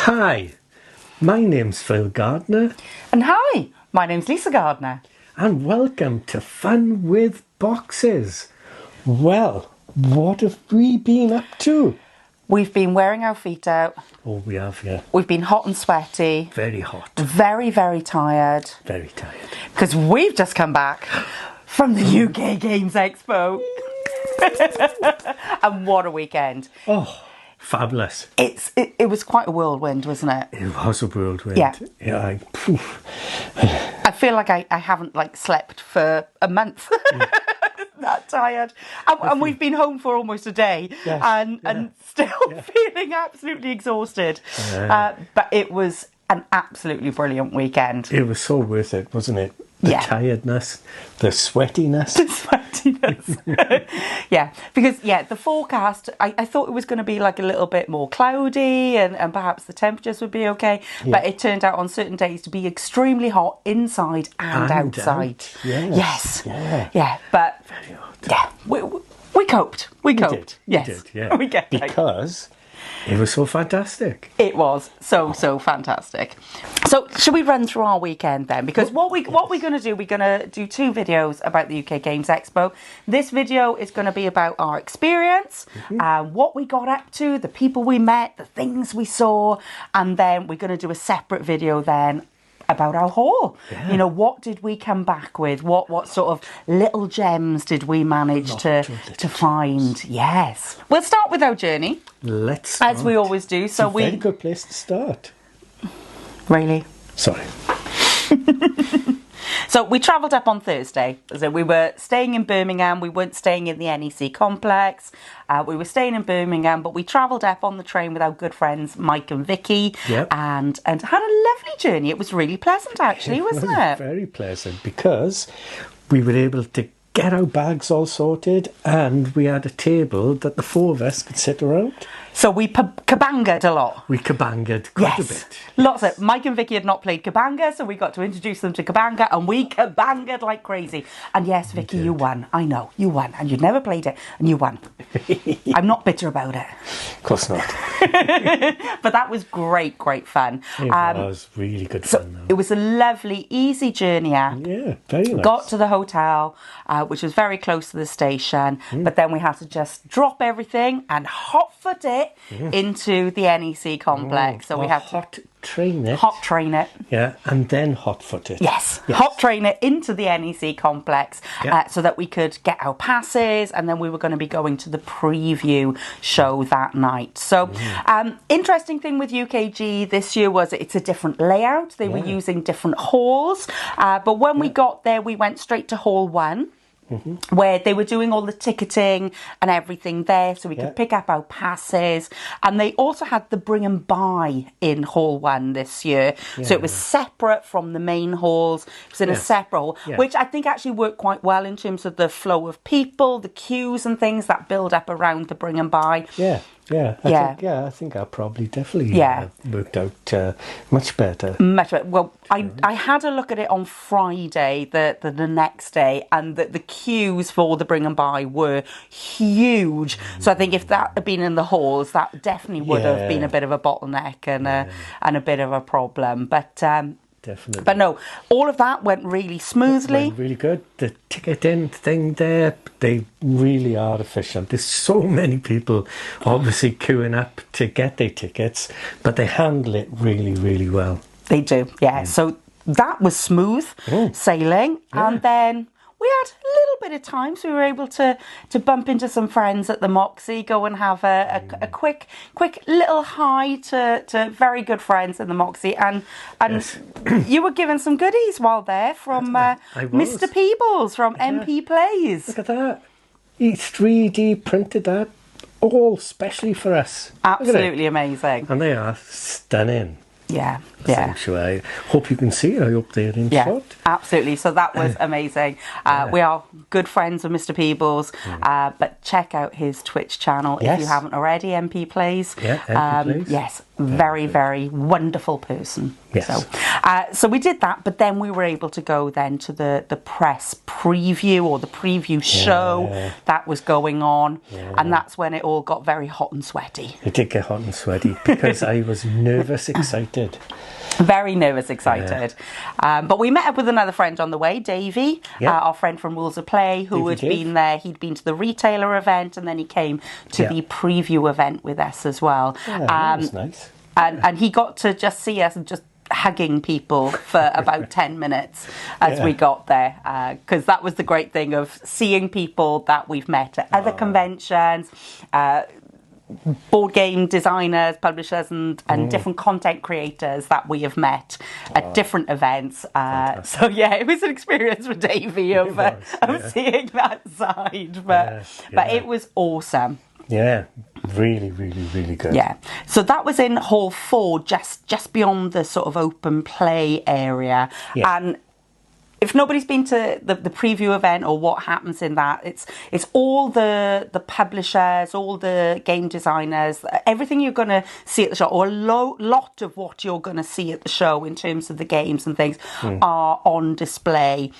Hi, my name's Phil Gardner. And hi, my name's Lisa Gardner. And welcome to Fun with Boxes. Well, what have we been up to? We've been wearing our feet out. Oh, we have, yeah. We've been hot and sweaty. Very hot. Very, very tired. Very tired. Because we've just come back from the UK Games Expo. And what a weekend. Oh, fabulous. It was quite a whirlwind, wasn't it? It was a whirlwind. Yeah. Yeah. I feel like I haven't slept for a month. That tired. And we've been home for almost a day. Yes, and still feeling absolutely exhausted. But it was an absolutely brilliant weekend. It was so worth it, wasn't it? The tiredness, the sweatiness. The sweatiness. Yeah, because the forecast, I thought it was going to be like a little bit more cloudy and perhaps the temperatures would be okay. Yeah. But it turned out on certain days to be extremely hot inside and outside. Yes. Yeah. But very hot. Yeah, we coped. We coped. Yes. We did, yeah. We get because it was so fantastic. It was so fantastic. So should we run through our weekend then? Because what we're going to do, we're going to do two videos about the UK Games Expo. This video is going to be about our experience, what we got up to, the people we met, the things we saw, and then we're going to do a separate video then about our haul. Yeah. You know, what did we come back with? What sort of little gems did we manage to find? Yes. We'll start with our journey. Let's start. As we always do. So it's a very good place to start. Really? Sorry. So we travelled up on Thursday. So we were staying in Birmingham. We weren't staying in the NEC complex. We were staying in Birmingham, but we travelled up on the train with our good friends Mike and Vicky, and had a lovely journey. It was really pleasant, actually, wasn't it? Very pleasant, because we were able to get our bags all sorted, and we had a table that the four of us could sit around. So we kabangaed a lot. We kabangaed quite a bit. Lots of it. Mike and Vicky had not played kabanga, so we got to introduce them to kabanga, and we kabangaed like crazy. And yes, Vicky, you won. I know, you won. And you'd never played it, and you won. I'm not bitter about it. Of course not. But that was great fun. It was really good fun, though. It was a lovely, easy journey up. Yeah, very nice. Got to the hotel, which was very close to the station, but then we had to just drop everything and hot-foot it into the NEC complex. So we had to hot train it. Yeah, and then hot-foot it. Yes, hot train it into the NEC complex so that we could get our passes, and then we were going to be going to the preview show that night. So interesting thing with UKGE this year was it's a different layout. They were using different halls, but when we got there, we went straight to Hall 1. Where they were doing all the ticketing and everything there, so we could pick up our passes. And they also had the bring and buy in Hall 1 this year, so it was separate from the main halls. It was in a separate hall, which I think actually worked quite well in terms of the flow of people, the queues and things that build up around the bring and buy. I think I probably definitely worked out much better. Much better. Well, I had a look at it on Friday, the next day, and the queues for the bring and buy were huge. So I think if that had been in the halls, that definitely would have been a bit of a bottleneck and a bit of a problem. But definitely. But no, all of that went really smoothly. Went really good. The ticketing thing there, they really are efficient. There's so many people obviously queuing up to get their tickets, but they handle it really, really well. They do, So that was smooth sailing. And then we had a little bit of time, so we were able to bump into some friends at the Moxie, go and have a quick little hi to very good friends in the Moxie, and you were given some goodies while there from Mr. Peebles from MP Plays. Look at that. He's 3D printed that all specially for us. Absolutely amazing. And they are stunning. Yeah. I hope you can see it. I hope they're in shot. Absolutely. So that was amazing. We are good friends with Mr. Peebles, but check out his Twitch channel if you haven't already. MP Plays. Yeah, MP Plays. Yes, very wonderful person. Yes. So we did that, but then we were able to go then to the press preview or the preview show that was going on, and that's when it all got very hot and sweaty. It did get hot and sweaty because I was nervous, excited. Very nervous, excited. But we met up with another friend on the way, Davey, our friend from Rules of Play, who had been there. He'd been to the retailer event, and then he came to the preview event with us as well. That was nice. And he got to just see us and just hugging people for about 10 minutes as we got there, because that was the great thing of seeing people that we've met at other conventions, board game designers, publishers and different content creators that we have met at different events. So it was an experience for Davey of seeing that side, but it was awesome. Yeah, really good. Yeah, so that was in Hall 4, just beyond the sort of open play area. And if nobody's been to the preview event or what happens in that, it's all the publishers, all the game designers, everything you're going to see at the show, or a lot of what you're going to see at the show in terms of the games and things are on display,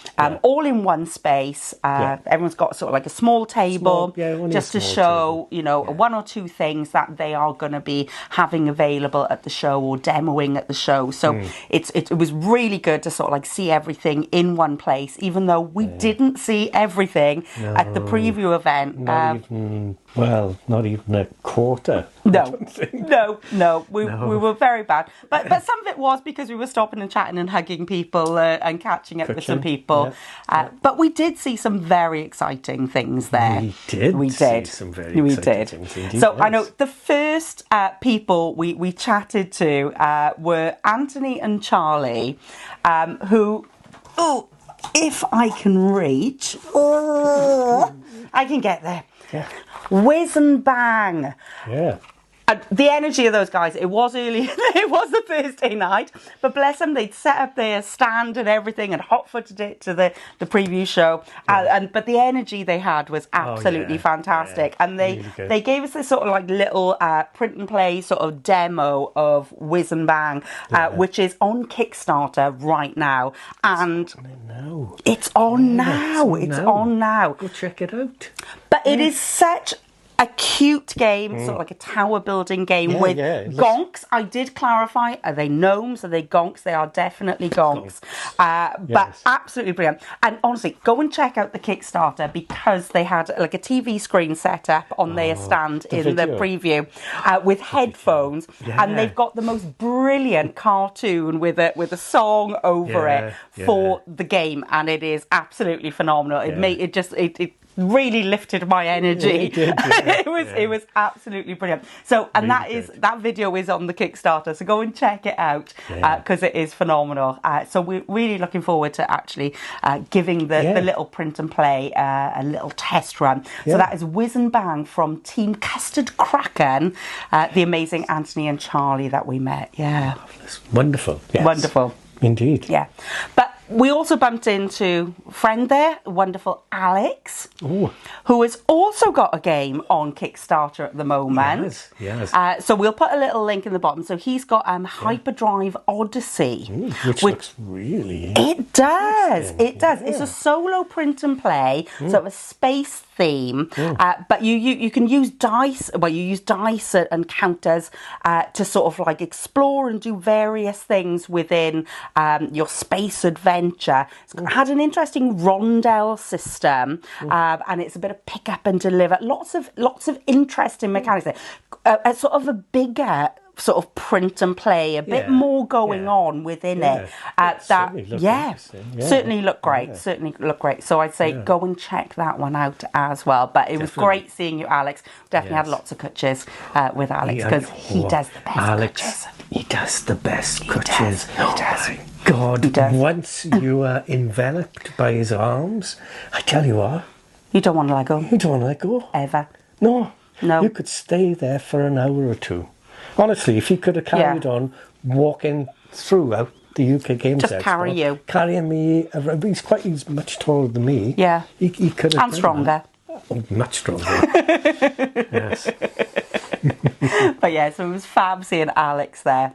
all in one space. Everyone's got sort of like a small table just to show, one or two things that they are going to be having available at the show or demoing at the show. So it was really good to sort of like see everything in one place, even though we didn't see everything at the preview event. Not even a quarter. No, we were very bad. But some of it was because we were stopping and chatting and hugging people and catching up with some people. But we did see some very exciting things there. We did. See some very exciting things indeed. So I know the first people we chatted to were Anthony and Charlie, who... Oh, if I can reach, I can get there. Yeah. Whiz and bang. Yeah. The energy of those guys, it was early, it was a Thursday night, but bless them, they'd set up their stand and everything and hot-footed it to the preview show. But the energy they had was absolutely fantastic. And they gave us this sort of like little print and play sort of demo of Whiz and Bang, which is on Kickstarter right now. And it's on now. Go check it out. But it is such a cute game, sort of like a tower building game with gonks. I did clarify, are they gnomes? Are they gonks? They are definitely gonks. But absolutely brilliant. And honestly, go and check out the Kickstarter because they had like a TV screen set up on their stand in the preview with headphones. And they've got the most brilliant cartoon with a song over it for the game. And it is absolutely phenomenal. It really lifted my energy. It was absolutely brilliant. So, and really that video is on the Kickstarter. So go and check it out because it is phenomenal. So we're really looking forward to actually giving the little print and play a little test run. So that is Whiz and Bang from Team Custard Kraken, the amazing Anthony and Charlie that we met. Yeah, wonderful. Yes. Wonderful. Indeed. Yeah, but we also bumped into a friend there, wonderful Alex, who has also got a game on Kickstarter at the moment. Yes. So we'll put a little link in the bottom. So he's got Hyperdrive Odyssey. Which looks really It does. It's a solo print and play, so a space theme. But you can use dice. Well, you use dice and counters to sort of like explore and do various things within your space adventure. It's had an interesting rondel system, and it's a bit of pick up and deliver. Lots of interesting mechanics there. A sort of a bigger sort of print and play, a bit more going on within it. Certainly looked great. So I'd say go and check that one out as well. But it was great seeing you, Alex. Definitely had lots of kutches with Alex because he does the best kutches. He does the best kutches. He does. God, once you are enveloped by his arms, I tell you what. You don't want to let go. You don't want to let go. Ever. No. You could stay there for an hour or two. Honestly, if he could have carried on walking throughout the UK Games Expo. Just carry you. Carrying me. He's much taller than me. Yeah. He could have and stronger. Oh, much stronger. Yes. But yeah, so it was fab seeing Alex there.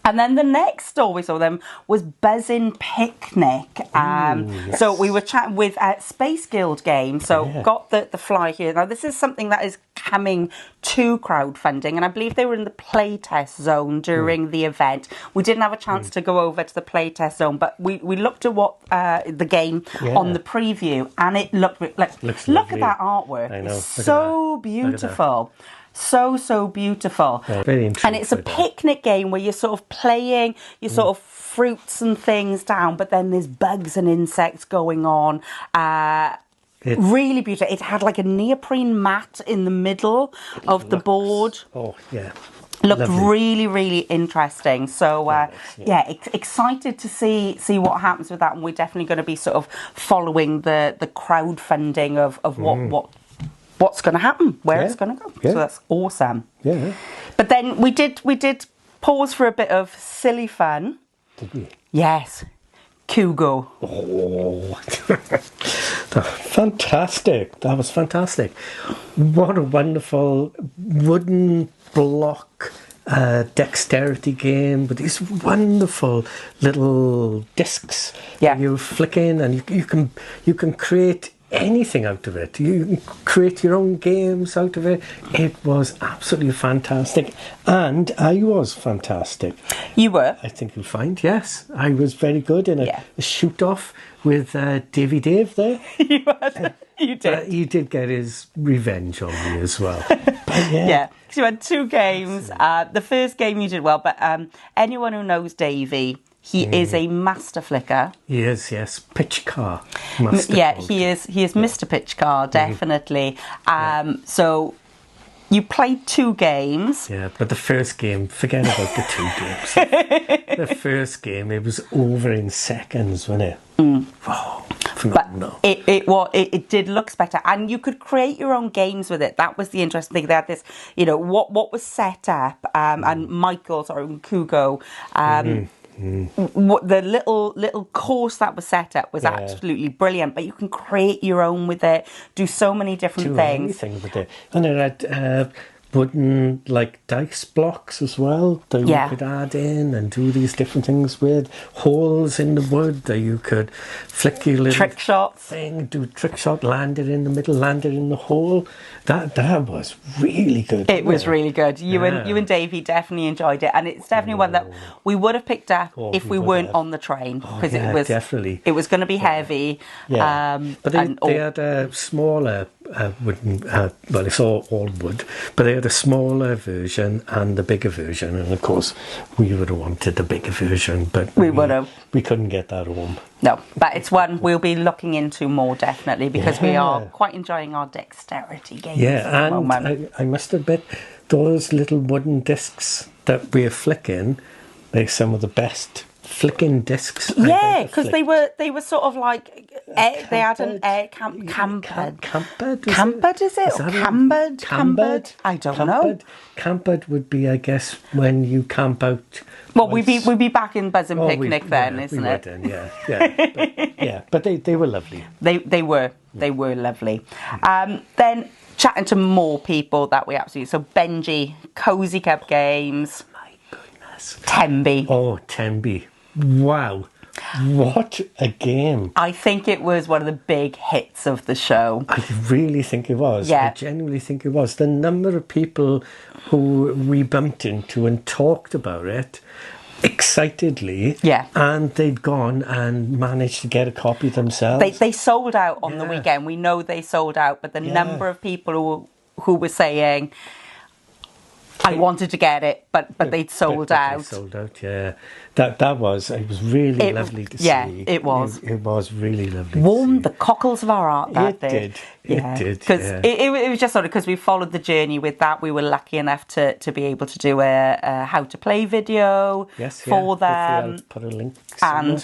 And then the next store we saw them was Buzzin' Picnic. Yes. So we were chatting with Space Guild Games. So got the fly here. Now this is something that is coming to crowdfunding, and I believe they were in the playtest zone during the event. We didn't have a chance to go over to the playtest zone, but we looked at what the game on the preview, and it looked like, look at that artwork. I know. It's so beautiful. So beautiful. Yeah, very interesting. And it's a picnic game where you're sort of playing your sort of fruits and things down, but then there's bugs and insects going on. Really beautiful. It had like a neoprene mat in the middle of the board. Oh, yeah. Looked Lovely. really interesting. So excited to see what happens with that, and we're definitely going to be sort of following the crowdfunding of what's going to happen, where it's going to go. So that's awesome. Yeah. But then we did pause for a bit of silly fun. Did we? Yes. Kugo. Oh, fantastic. That was fantastic. What a wonderful wooden block dexterity game with these wonderful little discs. Yeah. You flick in and you can create anything out of it. You can create your own games out of it. It was absolutely fantastic, and I was fantastic. You were? I think you'll find, yes. I was very good in a shoot off with Davy Dave there. You had. You did. He did get his revenge on me as well. But yeah. Because you had two games. The first game you did well, but anyone who knows Davy, he is a master flicker. He is, yes. Pitch car. He is Mr. Pitch Car, definitely. So you played two games. Yeah, but the first game, forget about the two games. The first game, it was over in seconds, wasn't it? Oh, phenomenal. But it did look better, and you could create your own games with it. That was the interesting thing. They had this, what was set up, and Michael, Kugo, what the little course that was set up was absolutely brilliant. But you can create your own with it, do so many different things. Anything with it, and it had wooden dice blocks as well that you could add in and do these different things with, holes in the wood that you could flick your little trick shots thing, do trick shot, land it in the middle, land it in the hole. That was really good. It was really good. You and Davey definitely enjoyed it, and it's definitely one that we would have picked up if we weren't on the train, because it was definitely going to be heavy. But they had a smaller wooden, well, it's all wood, but they had a smaller version and the bigger version, and of course we would have wanted the bigger version, but we couldn't get that home. No, but it's one we'll be looking into more, definitely, because we are quite enjoying our dexterity games at the moment. I must admit, those little wooden discs that we're flicking, they're some of the best flicking discs. Yeah, because they were sort of like they had an air campered. Campered, is it? Campered? I don't know. Campered would be, I guess, when you camp out. Well, we'd be back in Buzzin' Picnic then, isn't it? But they were lovely. They were lovely. Then chatting to more people that we absolutely. So Benji, Cozy Cup Games. My goodness. Temby. Oh, Temby. Wow. What a game. I think it was one of the big hits of the show. I really think it was. Yeah. I genuinely think it was. The number of people who we bumped into and talked about it excitedly, and they'd gone and managed to get a copy themselves. They sold out on the weekend. We know they sold out, but the number of people who were saying, I wanted to get it, but they'd sold out. They sold out, yeah. It was really lovely to see. Yeah, it was. It was really lovely. Warmed the cockles of our heart, that did. It did. Because it was just sort of, because we followed the journey with that, we were lucky enough to be able to do a how to play video for them. I'll put a link somewhere.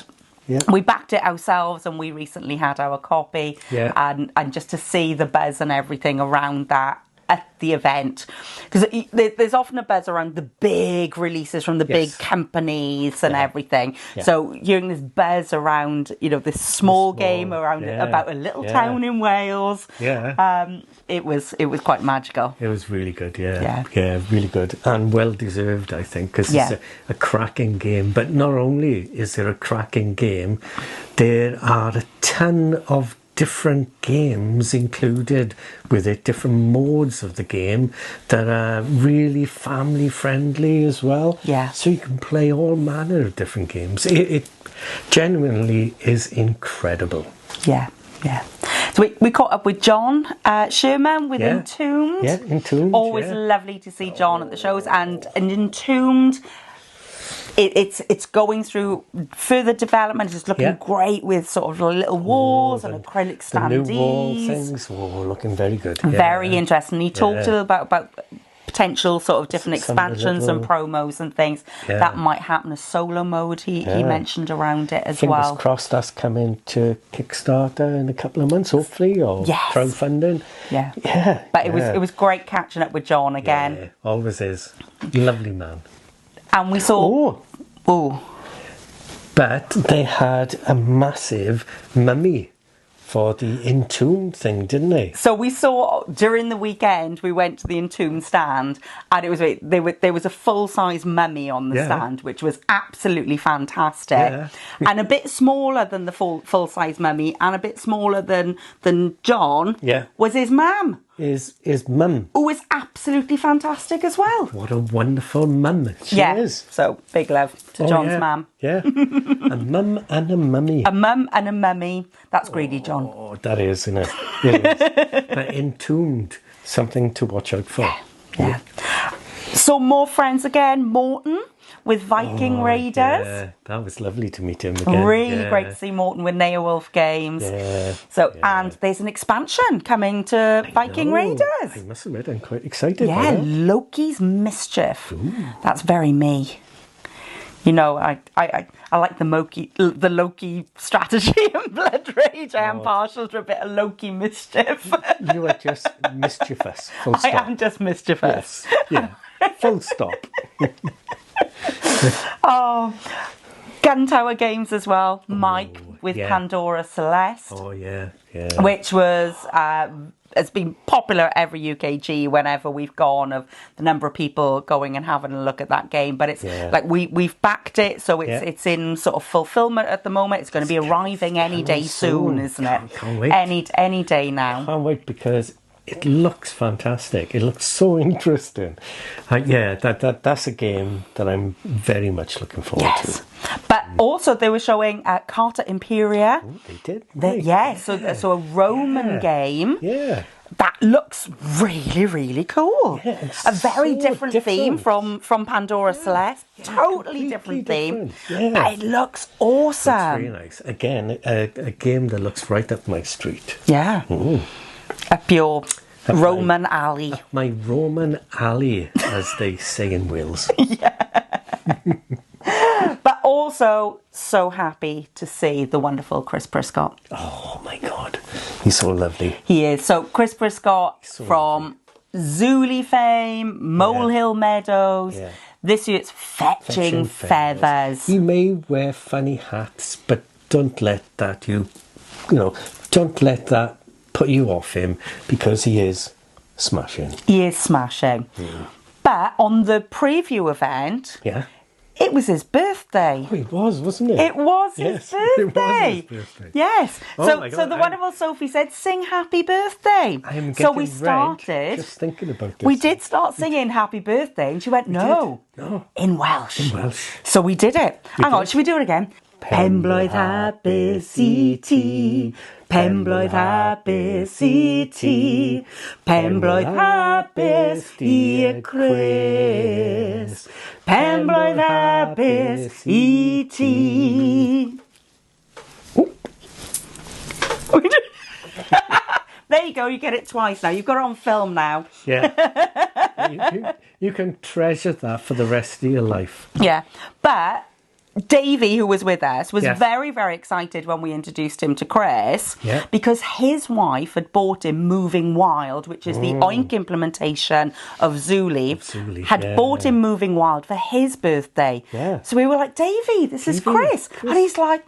And we backed it ourselves, and we recently had our copy. Yeah. And just to see the buzz and everything around that, at the event, because there's often a buzz around the big releases from the big companies and everything. So hearing this buzz around, this small game around about a little town in Wales, it was quite magical. It was really good, yeah, really good, and well deserved, I think, because it's a cracking game. But not only is there a cracking game, there are a ton of different games included with it, different modes of the game that are really family friendly as well. Yeah. So you can play all manner of different games. It genuinely is incredible. Yeah. So we caught up with John Sherman with Entombed. Yeah, Entombed. Always lovely to see John at the shows, and Entombed. It's going through further development. It's looking great with sort of little walls and acrylic standees. The new wall things, looking very good. Very interesting. He talked a little about potential sort of different expansions and promos and things that might happen. A solo mode he mentioned around it as well. Fingers crossed that's coming to Kickstarter in a couple of months, hopefully, or crowdfunding. Yeah. But it was great catching up with John again. Yeah, always is. Lovely man. And we saw... But they had a massive mummy for the Entombed thing, didn't they? So we saw, during the weekend, we went to the Entombed stand, and there was a full-size mummy on the stand, which was absolutely fantastic. And a bit smaller than the full-size mummy, and a bit smaller than John, was his mum. His mum. Who is absolutely fantastic as well. What a wonderful mum she is. So big love to John's mum. Yeah. A mum and a mummy. A mum and a mummy. That's greedy, John. Oh, that is, isn't it? It is. But Entombed, something to watch out for. Yeah. So more friends again. Morton with Viking Raiders. Yeah, that was lovely to meet him again. Really great to see Morton with Wolf Games. And there's an expansion coming to Viking Raiders. I must admit, I'm quite excited. Yeah, Loki's Mischief. Ooh. That's very me. I like the Loki strategy and Blood Rage. I am partial to a bit of Loki mischief. You are just mischievous. Full stop. I am just mischievous. Yes. Yeah. Full stop. Gun Tower Games as well. Mike with Pandora Celeste. Oh yeah. Which was has been popular at every UKGE whenever we've gone, of the number of people going and having a look at that game. But it's like we've backed it, so it's in sort of fulfillment at the moment. It's going to be arriving any day soon, isn't it? Can't wait. Any day now. Can't wait, because it looks fantastic. It looks so interesting. That's a game that I'm very much looking forward to. But also they were showing Carta Imperia. Oh, they did. So a Roman game. Yeah. That looks really, really cool. Yeah, a very different theme from Pandora Celeste. Totally different theme. Yeah. But it looks awesome. It's really nice. Again, a game that looks right up my street. Yeah. Ooh. Up your Roman alley. Up my Roman alley, as they say in Wales. But also so happy to see the wonderful Chris Prescott. Oh my God, he's so lovely. He is. So Chris Prescott from Zuli fame, Molehill Meadows. Yeah. This year it's Fetching Feathers. He may wear funny hats, but don't let that don't let that put you off him, because he is smashing. He is smashing. But on the preview event, it was his birthday. Oh, it was, wasn't it? It was his birthday. It was his birthday. Yes. Oh so the wonderful Sophie said, "Sing Happy Birthday." I am getting so we started. Just thinking about this. We did start singing Happy Birthday, and she went, "No, in Welsh." In Welsh. So we did it. Hang on, should we do it again? Penblwydd hapus I ti, Penblwydd hapus I ti, Penblwydd hapus I Chris, Penblwydd hapus I ti. There you go, you get it twice now. You've got it on film now. Yeah. you can treasure that for the rest of your life. Yeah. But Davey, who was with us, was Yes. very, very excited when we introduced him to Chris, Yeah. because his wife had bought him Moving Wild, which is the Oink implementation of Zuli, had bought him Moving Wild for his birthday. Yeah. So we were like, Davey, this is Chris. And he's like,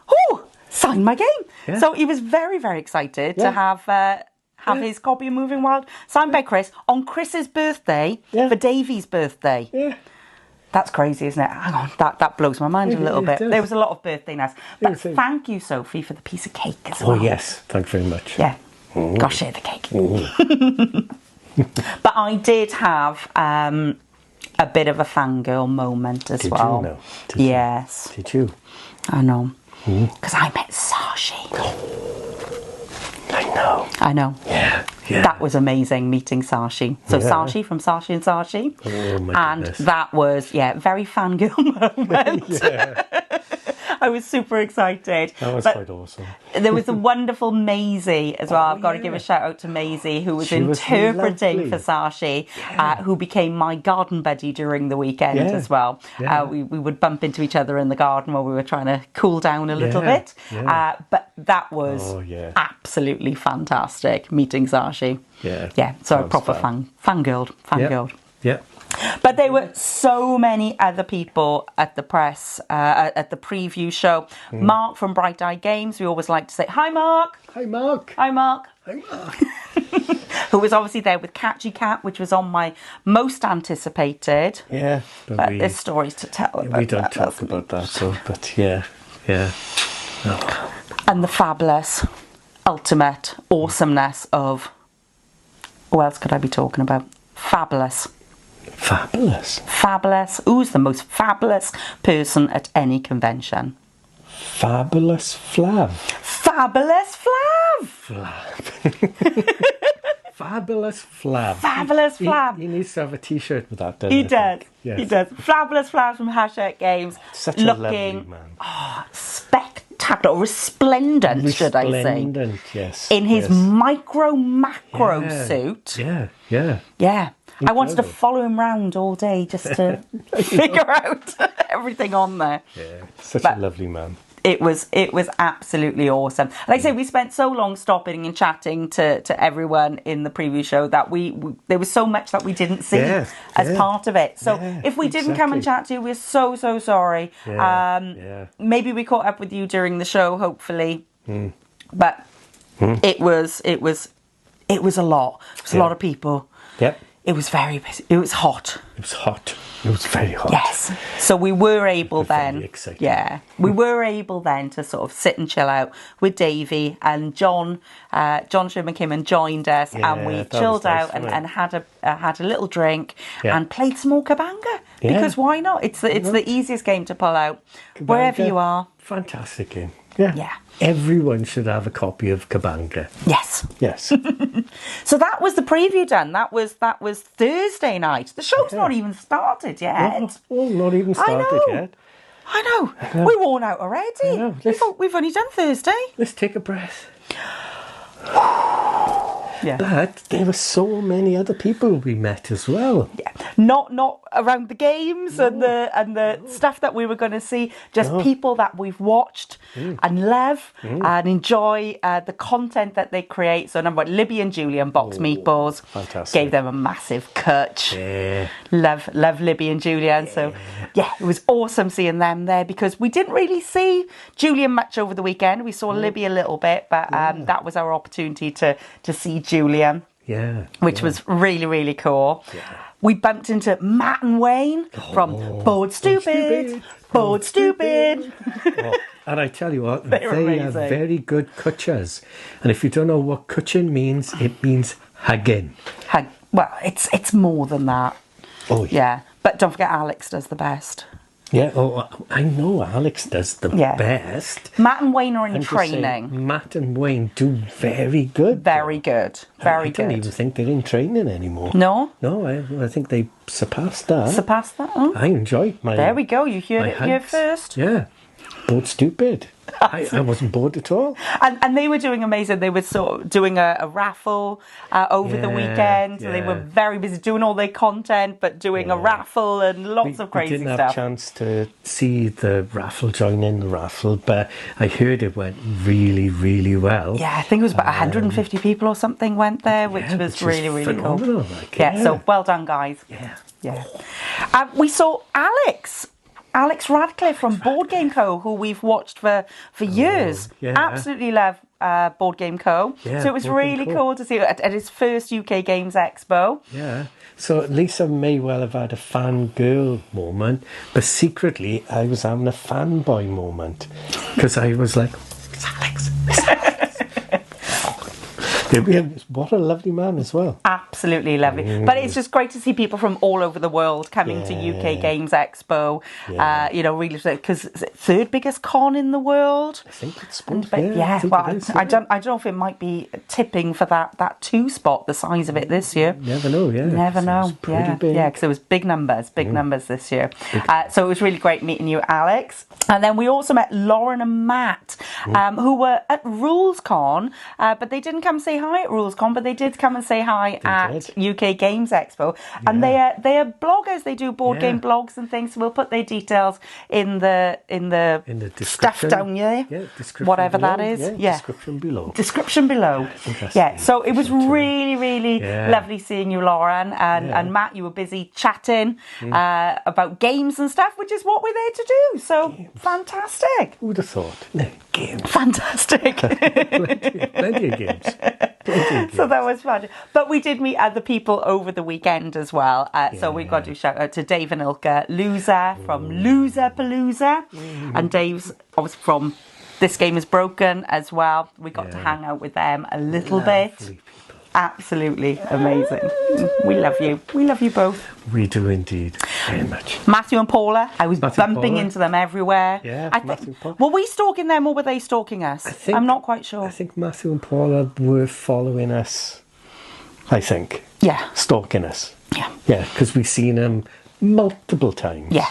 oh, sign my game. Yeah. So he was very, very excited to have his copy of Moving Wild signed by Chris on Chris's birthday for Davey's birthday. Yeah. That's crazy, isn't it? Hang on, that blows my mind a little bit. does. There was a lot of birthday nights. But It was. thank you, Sophie, for the piece of cake as well. Oh, yes. Thanks very much. Yeah. Gosh, share the cake. But I did have a bit of a fangirl moment as well. Did you know? Did you? Yes. Did you? I know. Because I met Sashi. I know. I know. Yeah. Yeah. That was amazing, meeting Sashi. So Yeah. Sashi from Sashi and Sashi. Oh, my and goodness. that was, very fangirl moment. Yeah. I was super excited. That was But quite awesome. there was the wonderful Maisie as well. Oh, I've got to yeah. give a shout out to Maisie, who was She was interpreting lovely. for Sashi, who became my garden buddy during the weekend Yeah. as well. Yeah. We would bump into each other in the garden while we were trying to cool down a little Yeah. bit. Yeah. But that was absolutely fantastic, meeting Sashi. Yeah. Yeah, so a That was proper fun. fangirl. Yeah. But there were so many other people at the press, at the preview show. Mark from Bright Eye Games, we always like to say, hi Mark. Hi, Mark. Hi Mark. Hi, Mark. Who was obviously there with Catchy Cat, which was on my most anticipated. Yeah. But there's stories to tell about we don't that, talk doesn't about that, so, but yeah. Oh. And the fabulous, ultimate awesomeness of... What else could I be talking about? Fabulous. Fabulous. Who's the most fabulous person at any convention? Fabulous Flav. Fabulous Flav. Fabulous Flav. Fabulous Flav. He needs to have a T-shirt with that, doesn't He does. Yes. He does. Fabulous Flav from Outset Games. Such a lovely man. Spectacular, resplendent, should I say? Resplendent, yes. In his macro Yeah. suit. Yeah. Yeah. I wanted to Incredible. follow him round all day just to figure out everything on there. Yeah. Such But- a lovely man. It was absolutely awesome. Like I say, we spent so long stopping and chatting to everyone in the preview show that we there was so much that we didn't see as part of it. So if we didn't come and chat to you, we're so sorry. Maybe we caught up with you during the show, hopefully. But it was a lot. It was a lot of people. Yep. It was very busy. It was hot. It was hot. It was very hot. Yes. So we were able Very then, exciting. we were able then to sort of sit and chill out with Davey and John. John Sherman came and joined us, and we that was chilled nice, out and wasn't it? had a little drink Yeah. and played some more Kabanga because why not? It's the easiest game to pull out wherever you are. Fantastic game. Yeah. Yeah. Everyone should have a copy of Kabanga. Yes. Yes. So that was the preview done. That was Thursday night. The show's not even started yet. Oh, not even started know. yet. I know. We're worn out already. know. We've only done Thursday. Let's take a breath. Yeah. But there were so many other people we met as well. Yeah. Not around the games and the stuff that we were going to see. Just people that we've watched and love and enjoy the content that they create. So number one, Libby and Julian Box Meatballs. Fantastic. Gave them a massive cut. Yeah. Love Libby and Julian. So yeah, it was awesome seeing them there because we didn't really see Julian much over the weekend. We saw Libby a little bit, but that was our opportunity to see Julian. Yeah. Which was really, really cool. Yeah. We bumped into Matt and Wayne from Bored Stupid. Bored Stupid. And I tell you what, They're they amazing. are very good kutchers. And if you don't know what kutching means, it means hugging. Well, it's more than that. Oh, Yeah. But don't forget Alex does the best. Yeah, I know Alex does the best. Matt and Wayne are in I'm just saying, training. Matt and Wayne do very good. Very good. Very I don't good. even think they're in training anymore. No? No, I think they surpassed that. Surpass that? Oh. I enjoyed my... There we go. You heard my it here hugs. first. Yeah. Both stupid. I wasn't bored at all. And they were doing amazing. They were sort of doing a raffle over the weekend. So they were very busy doing all their content, but doing a raffle and lots of crazy stuff. We didn't stuff. have a chance to see the raffle, join in the raffle, but I heard it went really, really well. Yeah, I think it was about 150 people or something went there, which was really, really cool. Like, so well done, guys. Yeah. We saw Alex Radcliffe from Board Game Co., who we've watched for years. Absolutely love Board Game Co. So it was really cool to see at his first UK Games Expo. Yeah. So Lisa may well have had a fangirl moment, but secretly I was having a fanboy moment because I was like, it's Alex. What a lovely man as well. Absolutely lovely. But it's just great to see people from all over the world coming to UK Games Expo. Really, because it's the third biggest con in the world. I think it's supposed to be. I don't know if it might be tipping for that 2 spot, the size of it this year. Never know, Never know. Big. Because it was big numbers this year. So it was really great meeting you, Alex. And then we also met Lauren and Matt, who were at RulesCon, but they didn't come say hi at RulesCon, but they did come and say hi at UK Games Expo. And they are bloggers. They do board game blogs and things. So we'll put their details in the stuff down there. Yeah, description whatever below. that is. Description below. So it was really, really lovely seeing you, Lauren. And Matt, you were busy chatting about games and stuff, which is what we're there to do. So fantastic. Who would have thought? No, games. Fantastic. Plenty of games. So that was fun. But we did meet other people over the weekend as well. So we've got to shout out to Dave and Ilka Loser from Loserpalooza. And Dave's obviously from This Game Is Broken as well. We got to hang out with them a little bit. Absolutely amazing. We love you. We love you both. We do indeed. Very much. Matthew and Paula. I was bumping into them everywhere. Yeah, Matthew and Paula. Were we stalking them or were they stalking us? I'm not quite sure. I think Matthew and Paula were following us. I think. Yeah. Stalking us. Yeah. Yeah, because we've seen them multiple times. Yeah.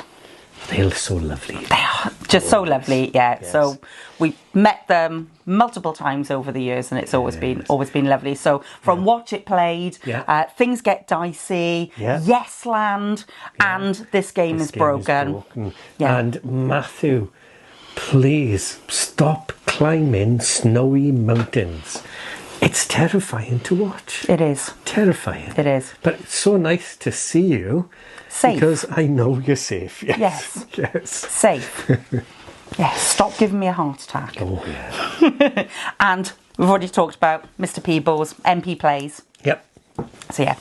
They're so lovely. They are just so lovely, Yes. So we've met them multiple times over the years, and it's always been lovely. So from Watch It Played, Things Get Dicey, Yesland, and This Game is Broken. Yeah. And Matthew, please stop climbing snowy mountains. It's terrifying to watch. It is. Terrifying. It is. But it's so nice to see you. Safe. Because I know you're safe. Yes. Safe. Yes. Stop giving me a heart attack. Oh, yeah. And we've already talked about Mr. Peebles, MP Plays. Yep. So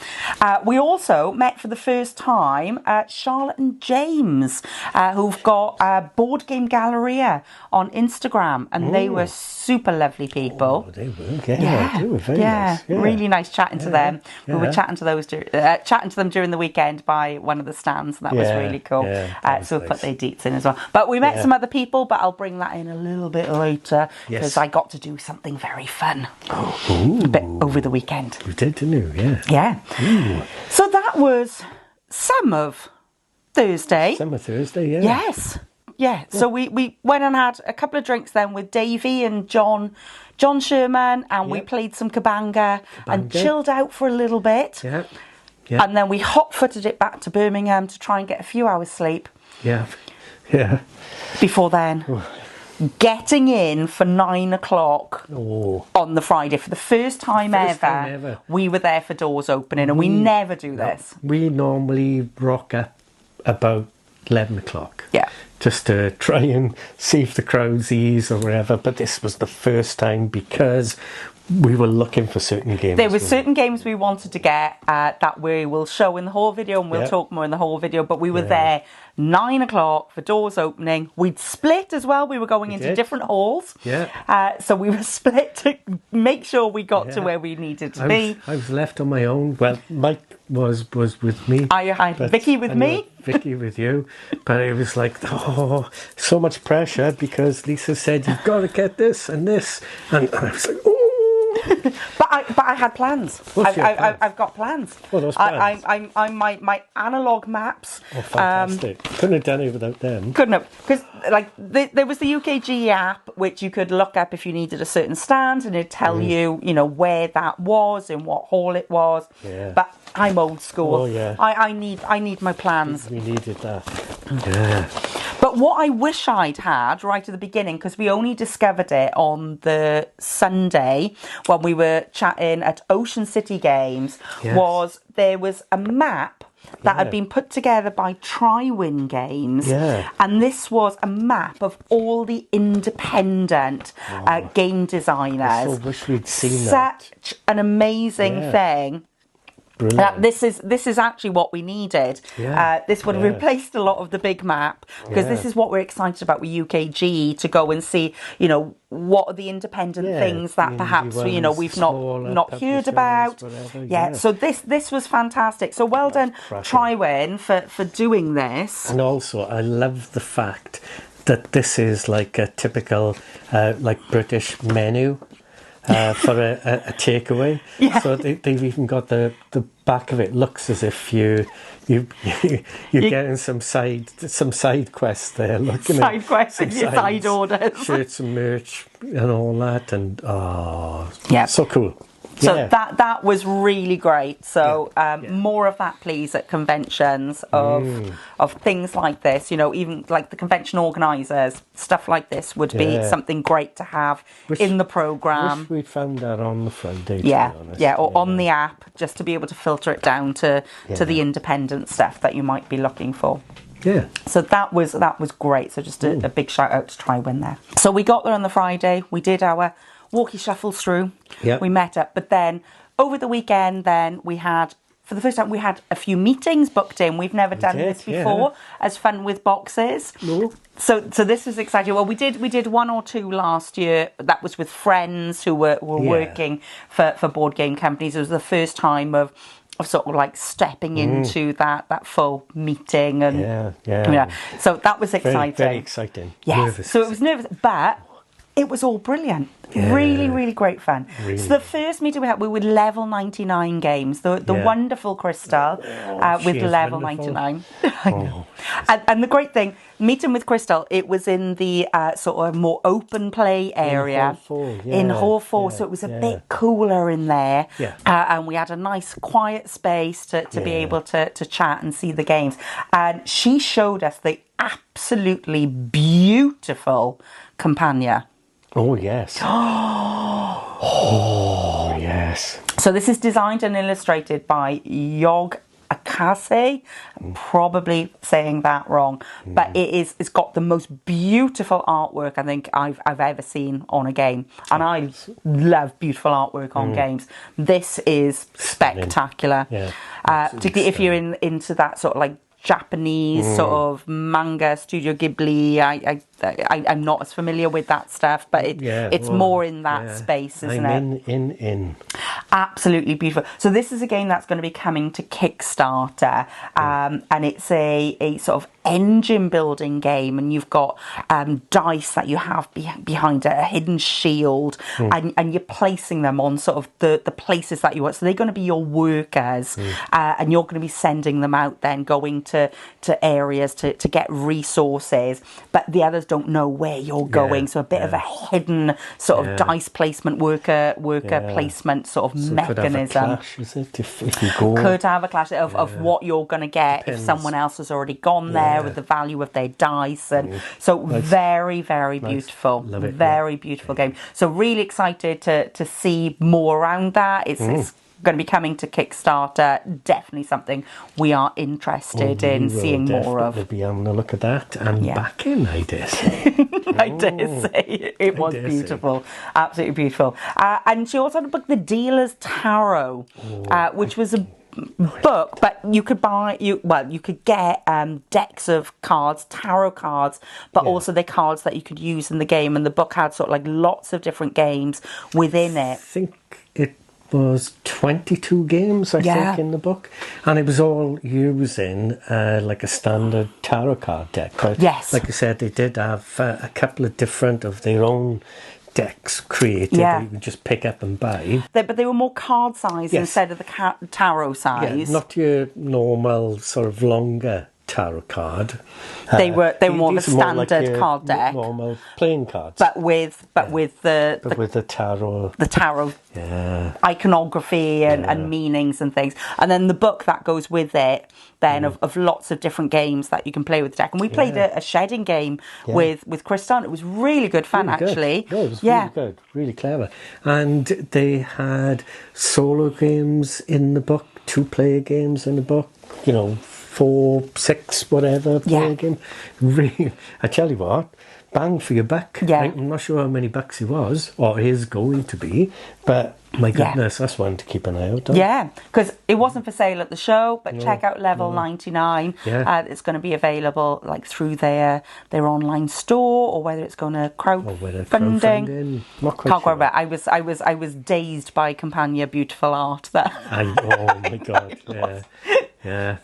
we also met for the first time Charlotte and James, who've got a Board Game Galleria on Instagram, and they were super lovely people. Oh, they were, they were very nice. Yeah. Really nice chatting to them. We were chatting to them during the weekend by one of the stands, and that was really cool. So we'll put their deets in as well. But we met some other people, but I'll bring that in a little bit later because I got to do something very fun a bit over the weekend. You did, didn't you? Yeah. Ooh. So that was some of Thursday. Some of Thursday, Yes. Yeah. So we went and had a couple of drinks then with Davey and John Sherman, and we played some Kabanga and chilled out for a little bit. Yeah. And then we hot-footed it back to Birmingham to try and get a few hours sleep. Yeah. Before then. Getting in for 9 o'clock on the Friday for the first time ever. We were there for doors opening, and we never do this. We normally rock up about 11 o'clock. Yeah. Just to try and see if the crowds ease or whatever. But this was the first time because we were looking for certain games. There were certain games we wanted to get that we will show in the whole video, and we'll talk more in the whole video. But we were there 9 o'clock for doors opening. We'd split as well. We were going into different halls. So we were split to make sure we got to where we needed to be. I was left on my own. Well, Mike was with me. I had Vicky with me. Vicky with you. But it was like, so much pressure because Lisa said, you've got to get this and this. And I was like, But I had plans. I've got plans. What are those plans? I'm my analog maps. Oh, fantastic! Couldn't have done it without them. Couldn't have, because there was the UKGE app, which you could look up if you needed a certain stand, and it'd tell you, you know, where that was, in what hall it was. Yeah. But I'm old school. Oh, yeah. I need my plans. We needed that. Yeah. But what I wish I'd had right at the beginning, because we only discovered it on the Sunday when we were chatting at Ocean City Games, was there was a map that had been put together by Trywin Games, and this was a map of all the independent game designers. I so wish we'd seen that. Such an amazing thing. This is actually what we needed. This would have replaced a lot of the big map, because this is what we're excited about with UKGE, to go and see, you know, what are the independent things that perhaps you know we've not heard about. So this was fantastic. So well done, Trywin, for doing this. And also, I love the fact that this is like a typical like British menu. For a takeaway, so they've even got the back of it looks as if you're getting some side quests there. Looking side quests and your side orders, shirts and merch and all that, and so cool. So that was really great. So more of that, please, at conventions of things like this. You know, even like the convention organisers, stuff like this would be something great to have in the programme. Wish we'd found that on the Friday. To be honest. Or on the app, just to be able to filter it down to the independent stuff that you might be looking for. Yeah. So that was great. So just a big shout out to Trywin there. So we got there on the Friday. We did our walkie shuffle through. We met up, but then over the weekend, then we had, for the first time, we had a few meetings booked in. We've never done this before, as Fun with Boxes. No. So this was exciting. Well, we did 1 or 2 last year. That was with friends who were working for board game companies. It was the first time of sort of like stepping into that full meeting, and you know, so that was exciting. Very exciting. Yes. Nervous. So it was nervous, but it was all brilliant. Really, really great fun. Really. So the first meeting we had, we were Level 99 Games, the wonderful Crystal with Level 99. And the great thing, meeting with Crystal, it was in the sort of more open play area. In Hall 4, so it was a bit cooler in there. And we had a nice quiet space to be able to chat and see the games. And she showed us the absolutely beautiful Campania. Oh, yes. Oh, yes. So this is designed and illustrated by Yog Akase. I'm probably saying that wrong, but it's got the most beautiful artwork I think I've ever seen on a game, and I love beautiful artwork on games. This is spectacular, particularly if you're into that sort of like Japanese sort of manga, Studio Ghibli. I'm not as familiar with that stuff, but it's more in that space, isn't it? In. Absolutely beautiful. So this is a game that's going to be coming to Kickstarter, and it's a sort of engine building game, and you've got dice that you have behind a hidden shield, and you're placing them on sort of the places that you want. So they're going to be your workers, and you're going to be sending them out, then going to areas to get resources, but the others don't know where you're going. So a bit of a hidden sort of dice placement, worker placement sort of mechanism. Could have a clash, is it? If you go, could have a clash of what you're going to get if someone else has already gone there with the value of their dice, and so very, very beautiful. Love it, very beautiful game. So really excited to see more around that. It's going to be coming to Kickstarter. Definitely something we are interested in seeing more of. Be having a look at that and back in, I dare say. I dare say it was beautiful, absolutely beautiful. And she also had a book, The Dealer's Tarot, which was a book, but you could get decks of cards, tarot cards, but also the cards that you could use in the game. And the book had sort of like lots of different games within it. I think it was 22 games, I think, in the book, and it was all using like a standard tarot card deck. But like you said, they did have a couple of different of their own decks created that you could just pick up and buy. But they were more card size instead of the tarot size. Not your normal sort of longer tarot card. They were more of a These are more like standard your card deck, normal playing cards, but with the tarot iconography and meanings and things, and then the book that goes with it. Then of lots of different games that you can play with the deck, and we played a shedding game with Crystal. It was really good fun, actually. No, it was really good, really clever, and they had solo games in the book, 2-player games in the book. 4, 6, whatever player game. Really, I tell you what, bang for your buck. Yeah. I'm not sure how many bucks he was or is going to be, but my goodness, that's one to keep an eye out on. Yeah, because it wasn't for sale at the show, but check out Level 99. Yeah. It's going to be available through their online store, or whether it's going to crowdfunding. Not quite Can't sure. remember. I was dazed by Campania beautiful art there. Oh my god, yeah.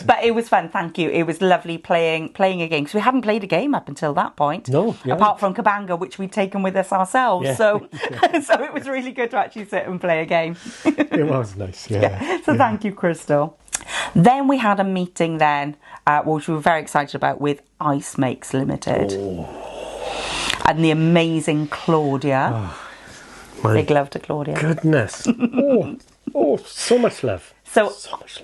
But it was fun. Thank you. It was lovely playing a game, because we hadn't played a game up until that point. No, apart from Kabanga, which we'd taken with us ourselves. Yeah. So so it was really good to actually sit and play a game. It was nice. Yeah. So thank you, Crystal. Then we had a meeting which we were very excited about, with Ice Makes Limited and the amazing Claudia. Big love to Claudia. Goodness. So much love. So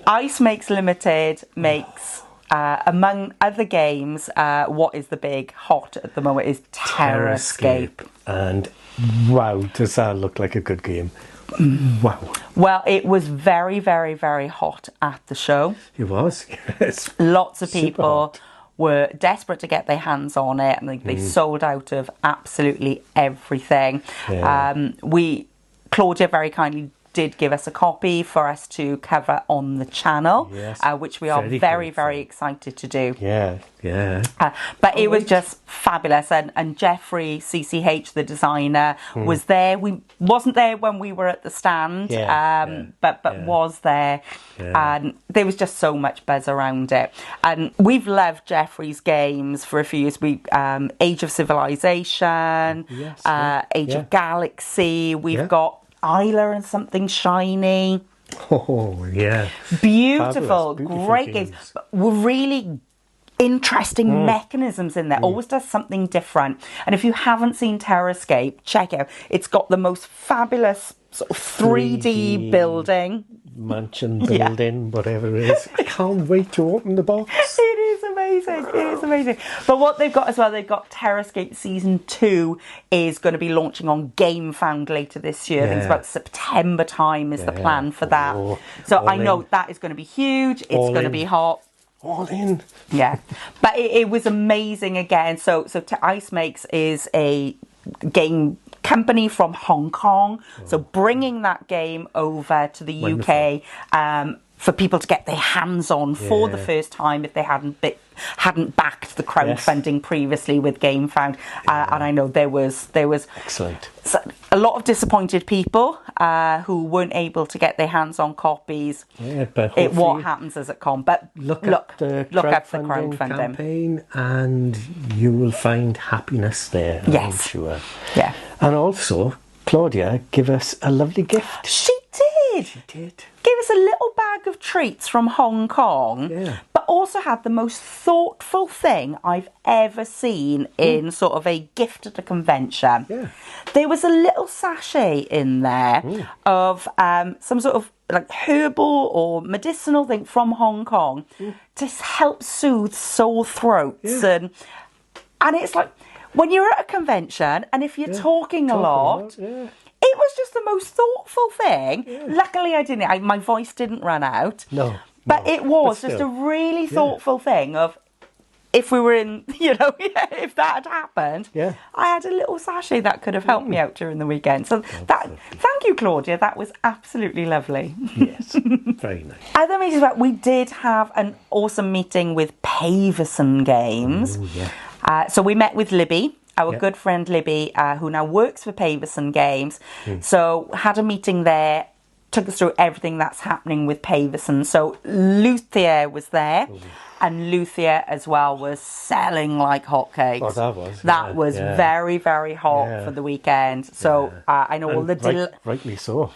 Ice Makes Limited makes, among other games, what is the big hot at the moment is Terrascape. And wow, does that look like a good game. Wow. Well, it was very, very, very hot at the show. It was, yes. Lots of people were desperate to get their hands on it, and they sold out of absolutely everything. Yeah. Claudia very kindly did give us a copy for us to cover on the channel, which we are very, very excited to do. Yeah. But it was just fabulous, and Jeffrey CCH, the designer, was there. We wasn't there when we were at the stand, but was there, and there was just so much buzz around it. And we've loved Jeffrey's games for a few years. Age of Civilization, Age of Galaxy. We've got Isla and Something Shiny. Oh, yeah. Beautiful, Beautiful great games. With really interesting mechanisms in there. Always does something different. And if you haven't seen Terrascape, check it out. It's got the most fabulous sort of 3D building. Mansion building, whatever it is. I can't wait to open the box. It is amazing. It is amazing. But what they've got as well, they've got Terrascape Season 2 is going to be launching on GameFound later this year. I think it's about September time is the plan for that. So I know that is going to be huge. It's going to be hot. All in. Yeah. But it was amazing again. So Ice Makes is a game company from Hong Kong, so bringing that game over to the UK for people to get their hands on for the first time if they hadn't backed the crowdfunding previously with GameFound. And I know there was excellent. A lot of disappointed people who weren't able to get their hands on copies. Yeah, but what happens as it comes. But look up the crowdfunding campaign, and you will find happiness there. I'm sure. Yeah. And also, Claudia gave us a lovely gift. She did. Gave us a little bag of treats from Hong Kong. Yeah. But also had the most thoughtful thing I've ever seen in sort of a gift at a convention. Yeah. There was a little sachet in there of some sort of like herbal or medicinal thing from Hong Kong to help soothe sore throats. And it's like, when you're at a convention and if you're talking a lot, it was just the most thoughtful thing. Luckily I didn't. My voice didn't run out. No. But it was just a really thoughtful thing of, if we were in, if that had happened, I had a little sachet that could have helped me out during the weekend. So thank you, Claudia. That was absolutely lovely. Yes, very nice. Other meetings, we did have an awesome meeting with Paverson Games. So we met with Libby, our good friend Libby, who now works for Paverson Games. So had a meeting there, took us through everything that's happening with Paverson. So Luthier was there, And Luthier as well was selling like hotcakes. Oh, that was. That was very, very hot for the weekend. So I know all the... rightly so.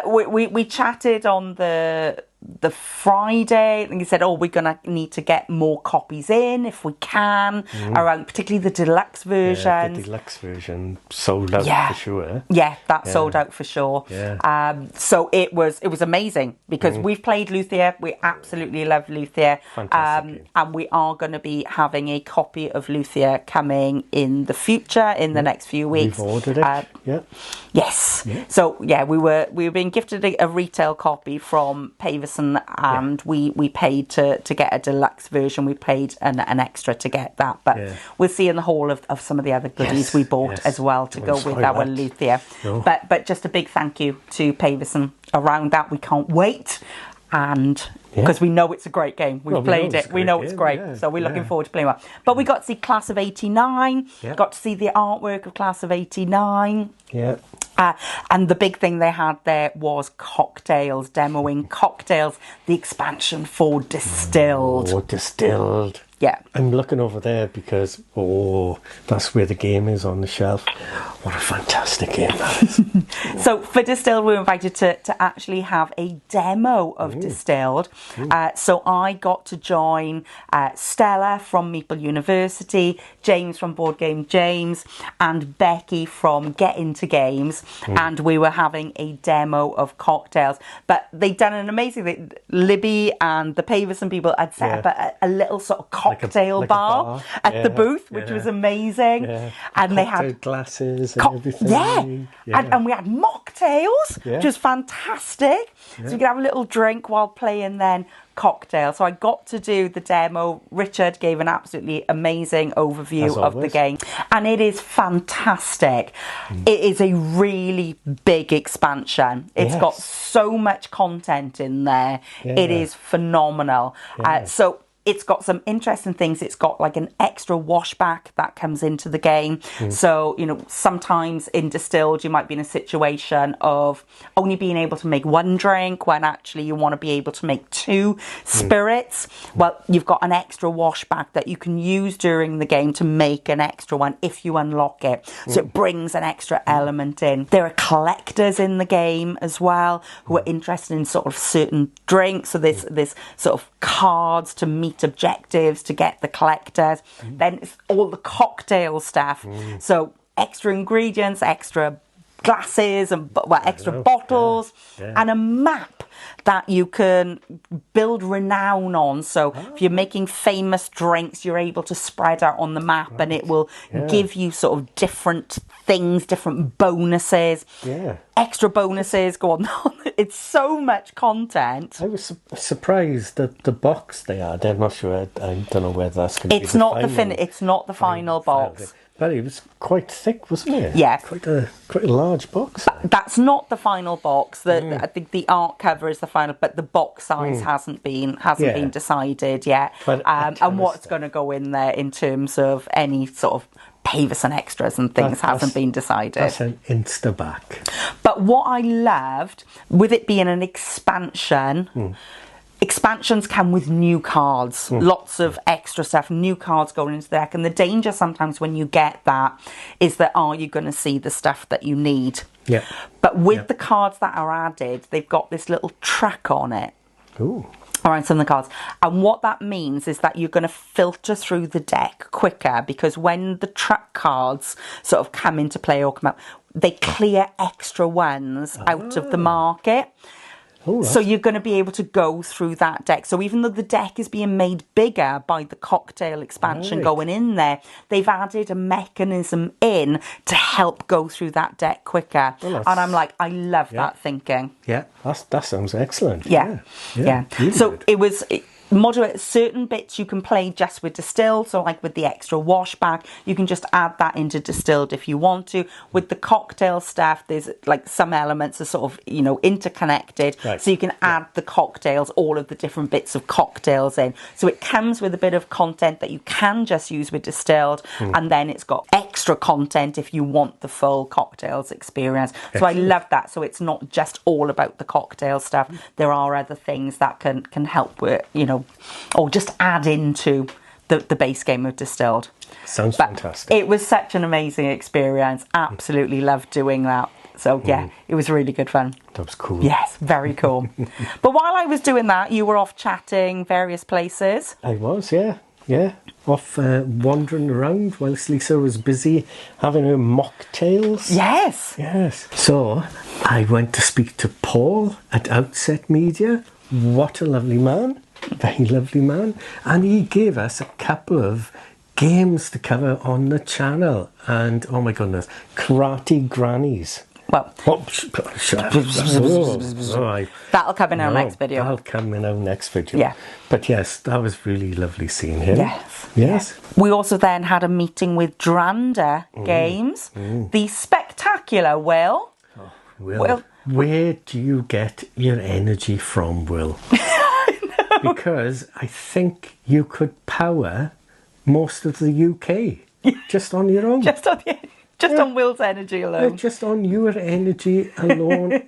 We chatted on the Friday. I think he said, we're going to need to get more copies in if we can, around particularly the deluxe version. Yeah, the deluxe version sold out for sure. Yeah, that sold out for sure. Yeah. So it was amazing because we've played Luthier. We absolutely love Luthier. Fantastic. And we are going to be having a copy of Luthier coming in the future, in the next few weeks. We've ordered it. Yes. Yeah. So we were being gifted a retail copy from Paverson, and we paid to get a deluxe version. We paid an extra to get that, but we'll see in the haul of some of the other goodies we bought as well to go with our Luthier. No. But just a big thank you to Paverson around that. We can't wait, and because we know it's a great game. We've played it. We know it's great. So we're looking forward to playing it. But we got to see Class of 89. Got to see the artwork of Class of 89. Yeah. And the big thing they had there was cocktails, demoing cocktails, the expansion for Distilled. Oh, Distilled. Yeah. I'm looking over there because, that's where the game is on the shelf. What a fantastic game that is. So for Distilled, we were invited to actually have a demo of Distilled. So I got to join Stella from Meeple University, James from Board Game James, and Becky from Get Into Games. And we were having a demo of cocktails. But they'd done an amazing thing. Libby and the Paverson people had set up a little sort of cocktail bar at the booth, which was amazing. And they had glasses and everything. And we had mocktails, which was fantastic. So you could have a little drink while playing then cocktail. So I got to do the demo. Richard gave an absolutely amazing overview of the game, and it is fantastic. It is a really big expansion. It's got so much content in there. It is phenomenal. So it's got some interesting things. It's got like an extra washback that comes into the game. So, sometimes in Distilled, you might be in a situation of only being able to make one drink when actually you want to be able to make two spirits. Well, you've got an extra washback that you can use during the game to make an extra one if you unlock it. So it brings an extra element in. There are collectors in the game as well who are interested in sort of certain drinks. So there's sort of cards to meet objectives to get the collectors. Then it's all the cocktail stuff. So extra ingredients, extra glasses, and extra bottles, and a map that you can build renown on. So if you're making famous drinks, you're able to spread out on the map, and it will give you sort of different things, different bonuses, extra bonuses. Go on. It's so much content. I was surprised that the box they had. I'm not sure. I don't know whether that's going to be It's not the final box. But it was quite thick, wasn't it? Yeah. Quite a large box. That's not the final box. I think the art cover is the final, but the box size hasn't been decided yet. And what's going to go in there in terms of any sort of Paverson extras and things hasn't been decided. That's an insta-back. But what I loved, with it being an expansion, expansions come with new cards, lots of extra stuff, new cards going into the deck. And the danger sometimes when you get that is that, are you going to see the stuff that you need? Yeah. But with the cards that are added, they've got this little track on it. Ooh. Around some of the cards. And what that means is that you're going to filter through the deck quicker, because when the track cards sort of come into play or come out, they clear extra ones out of the market. So you're going to be able to go through that deck. So even though the deck is being made bigger by the cocktail expansion going in there, they've added a mechanism in to help go through that deck quicker. And I'm like, I love that thinking. Yeah, that sounds excellent. Yeah. Really so good. it was... Moderate certain bits you can play just with Distilled, so like with the extra washback you can just add that into Distilled if you want to. With the cocktail stuff, there's like some elements are sort of interconnected, so you can add the cocktails, all of the different bits of cocktails in, so it comes with a bit of content that you can just use with Distilled, and then it's got extra content if you want the full cocktails experience. So I love that. So it's not just all about the cocktail stuff, there are other things that can help with or just add into the base game of Distilled. Sounds fantastic. It was such an amazing experience. Absolutely loved doing that. So yeah, it was really good fun. That was cool. Yes, very cool. But while I was doing that, you were off chatting various places. I was, yeah. Off wandering around whilst Lisa was busy having her mocktails. Yes. So I went to speak to Paul at Outset Media. What a lovely man. Very lovely man. And he gave us a couple of games to cover on the channel. And, oh my goodness, Karate Grannies. Well, that'll come in our next video. That'll come in our next video. Yeah. But yes, that was really lovely seeing him. Yes. We also then had a meeting with Dranda Games. The spectacular Will. Oh, Will. Where do you get your energy from, Will? I know. Because I think you could power most of the UK just on your own. Just on Will's energy alone. Just on your energy alone.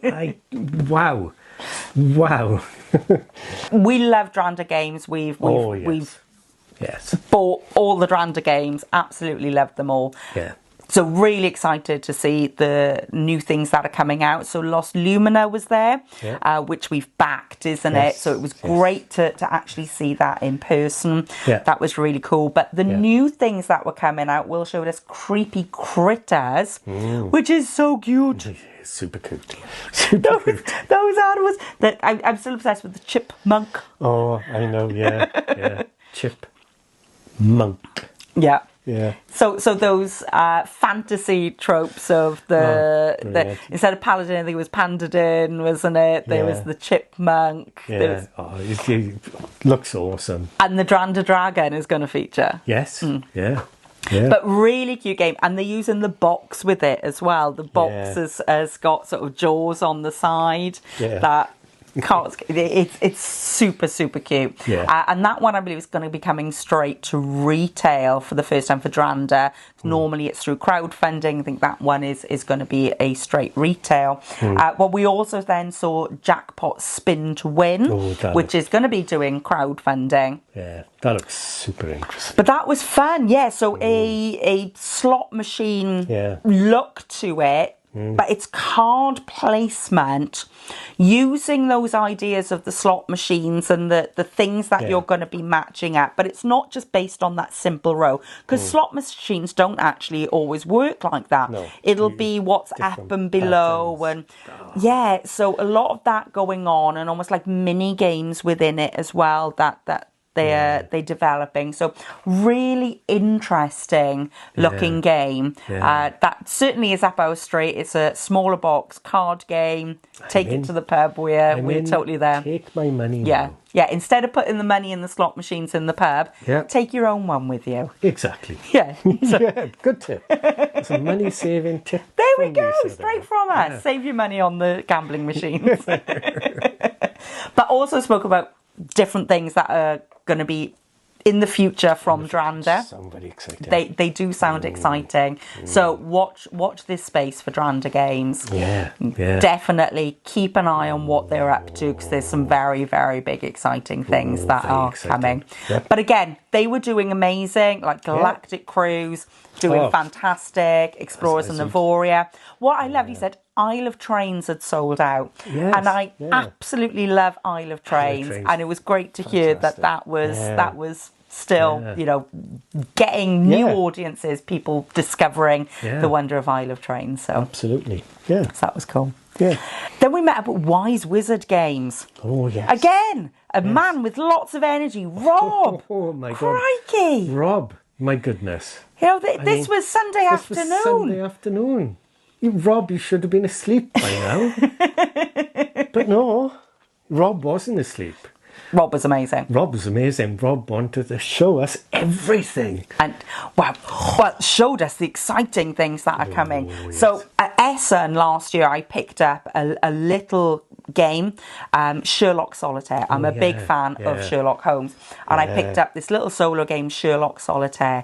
Wow. We love Dranda Games. We've bought all the Dranda games. Absolutely loved them all. Yeah. So really excited to see the new things that are coming out. So Lost Lumina was there, which we've backed, isn't it? So it was great to actually see that in person. Yeah. That was really cool. But the new things that were coming out, Will showed us Creepy Critters, which is so cute. Super cute. Those animals. I'm still obsessed with the chipmunk. Oh, I know, yeah. Chipmunk. Yeah. Yeah. So those fantasy tropes of the instead of paladin, I think it was pandadin, wasn't it? There was the chipmunk. Yeah. It looks awesome. And the Dranda dragon is going to feature. Yes. Yeah. But really cute game, and they're using the box with it as well. The box has got sort of jaws on the side that it's super cute. And that one I believe is going to be coming straight to retail for the first time for Dranda. Normally it's through crowdfunding. I think that one is going to be a straight retail. Well, we also then saw Jackpot Spin to Win, which is going to be doing crowdfunding. Yeah, that looks super interesting. But that was fun, so a slot machine look to it. But it's card placement using those ideas of the slot machines and the things that you're going to be matching at. But it's not just based on that simple row, because slot machines don't actually always work like that. No, it'll be what's up and below and so a lot of that going on, and almost like mini games within it as well that they're developing. So really interesting looking game. That certainly is up our street. It's a smaller box card game. Take it to the pub. We're totally there. Take my money now. Instead of putting the money in the slot machines in the pub, take your own one with you. Exactly. Good tip. It's a money saving tip. There we go, straight from us. Save your money on the gambling machines. But also spoke about different things that are going to be in the future from Dranda. Sound very exciting. They do sound exciting. So watch this space for Dranda Games. Definitely keep an eye on what they're up to, because there's some very, very big exciting things that are coming. But again, they were doing amazing, like Galactic Cruise, doing fantastic, Explorers and Navoria. What I loved, he said, Isle of Trains had sold out. And I absolutely love Isle of Trains. And it was great to hear that was still, getting new audiences, people discovering the wonder of Isle of Trains. So absolutely. So that was cool. Then we met up at Wise Wizard Games. Oh, yes. Again, a man with lots of energy. Rob. Oh, my God. Crikey. Rob, my goodness. This was Sunday afternoon. Rob, you should have been asleep by now. But no, Rob wasn't asleep. Rob was amazing. Rob wanted to show us everything. And, showed us the exciting things that are coming. Yes. So at Essen last year, I picked up a little game, Sherlock Solitaire. I'm a big fan of Sherlock Holmes. And I picked up this little solo game, Sherlock Solitaire,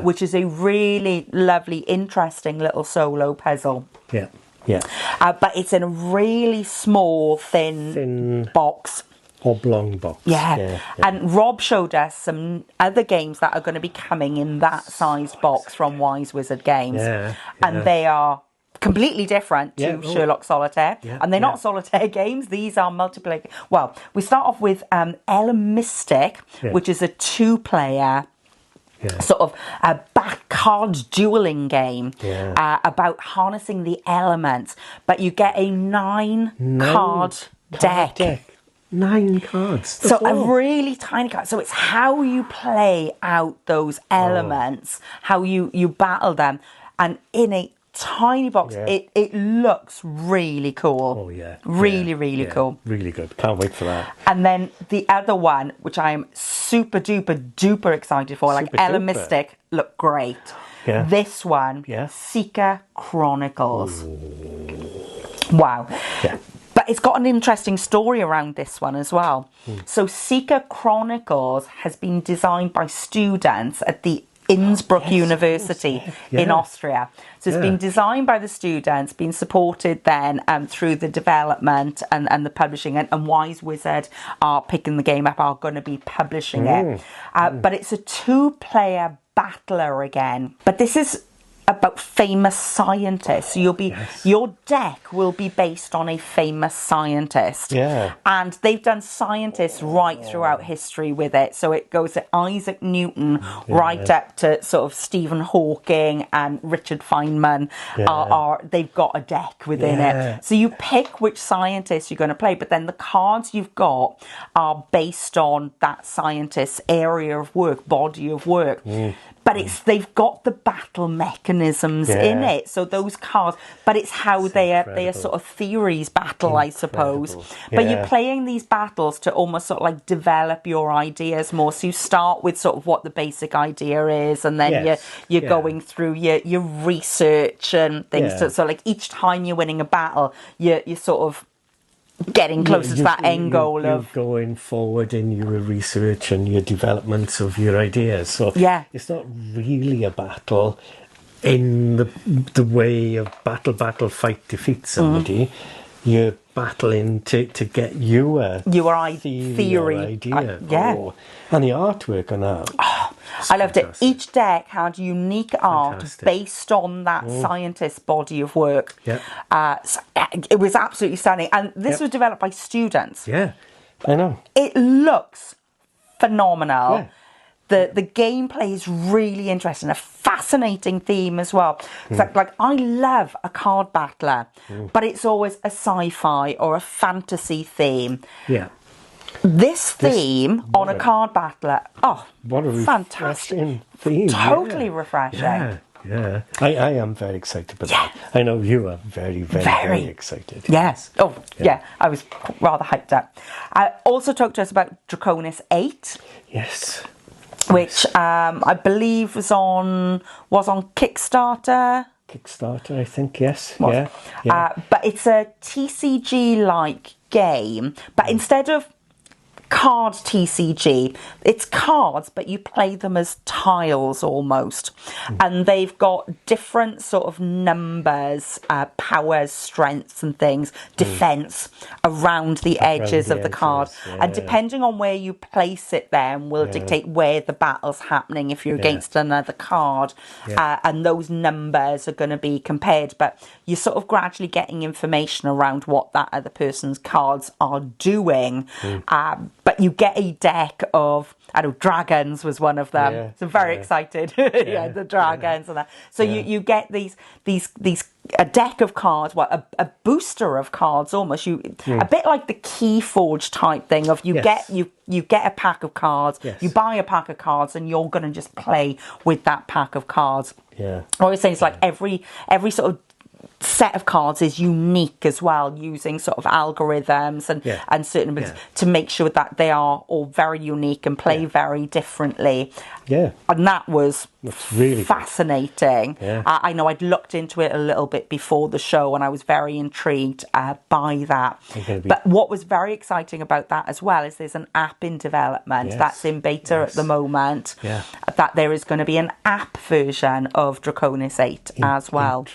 which is a really lovely, interesting little solo puzzle. But it's in a really small, thin box. oblong box. Yeah. And Rob showed us some other games that are going to be coming in that sized box from Wise Wizard Games. And they are completely different to Sherlock Solitaire. And they're not solitaire games. These are multiplayer. Well, we start off with Mystic, which is a 2-player sort of a card dueling game about harnessing the elements. But you get a 9-card deck. 9 cards. So a really tiny card. So it's how you play out those elements, how you battle them. And in a tiny box, it looks really cool. Oh, yeah. Really cool. Really good. Can't wait for that. And then the other one, which I am super duper excited for, like Mystic, look great. This one, Seeker Chronicles. Wow. But it's got an interesting story around this one as well. So Seeker Chronicles has been designed by students at the Innsbruck University in Austria. So it's been designed by the students, been supported then through the development and the publishing. And Wise Wizard are picking the game up, are going to be publishing it. But it's a 2-player battler again. But this is about famous scientists. So your deck will be based on a famous scientist. And they've done scientists right throughout history with it. So it goes to Isaac Newton right up to sort of Stephen Hawking and Richard Feynman. They've got a deck within it. So you pick which scientist you're going to play, but then the cards you've got are based on that scientist's area of work, body of work. But they've got the battle mechanisms in it. So those cards, but it's how they are sort of theories battle, I suppose. But you're playing these battles to almost sort of like develop your ideas more. So you start with sort of what the basic idea is, and then you're going through your research and things. So like each time you're winning a battle, you're sort of getting closer to that end goal of going forward in your research and your developments of your ideas. So it's not really a battle in the way of battle, fight, defeat somebody. You're battling to get your theory idea. And the artwork on that. I loved it. Each deck had unique art based on that scientist's body of work. So it was absolutely stunning. And this was developed by students. I know. It looks phenomenal. The gameplay is really interesting, a fascinating theme as well. It's like I love a card battler, but it's always a sci-fi or a fantasy theme. This theme on a card battler, what a fantastic theme. Totally refreshing. I am very excited about that. I know you are very excited. Yes. I was rather hyped up. Also talked to us about Draconis 8. Yes. Which I believe was on Kickstarter. I think, yes. But it's a TCG-like game, but instead of card TCG, it's cards, but you play them as tiles almost. And they've got different sort of numbers, powers, strengths and things, defense around the edges of the card. And depending on where you place it then will dictate where the battle's happening if you're against another card. And those numbers are going to be compared, but you're sort of gradually getting information around what that other person's cards are doing. But you get a deck of, dragons was one of them. So very excited. The dragons and that. So you get these a deck of cards, a booster of cards almost. A bit like the Keyforge type thing of you get a pack of cards, you buy a pack of cards, and you're going to just play with that pack of cards. I always say it's like every sort of set of cards is unique as well, using sort of algorithms and certain bits to make sure that they are all very unique and play very differently. And that's really fascinating. I know I'd looked into it a little bit before the show and I was very intrigued by that. But what was very exciting about that as well is there's an app in development that's in beta at the moment, that there is going to be an app version of Draconis 8 as well.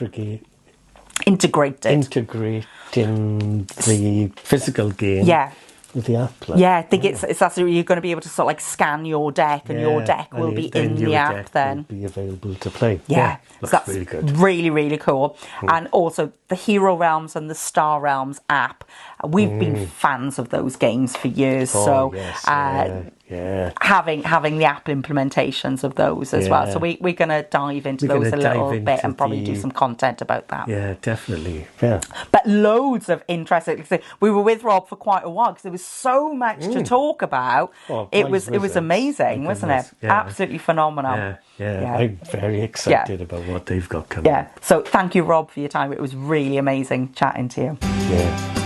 Integrating the physical game with the app? Like? Yeah, I think it's absolutely, you're going to be able to sort of like scan your deck, and your deck will be in the app then. Will be available to play. Yeah, looks so that's really good. Really, really cool. And also the Hero Realms and the Star Realms app. We've been fans of those games for years. Having the app implementations of those as well. So we're going to dive into those a little bit and probably do some content about that. Yeah, definitely. Yeah. But loads of interesting. We were with Rob for quite a while because there was so much to talk about. Oh, it was amazing, wasn't it? Yeah. Absolutely phenomenal. Yeah. I'm very excited about what they've got coming. Yeah. So thank you, Rob, for your time. It was really amazing chatting to you. Yeah.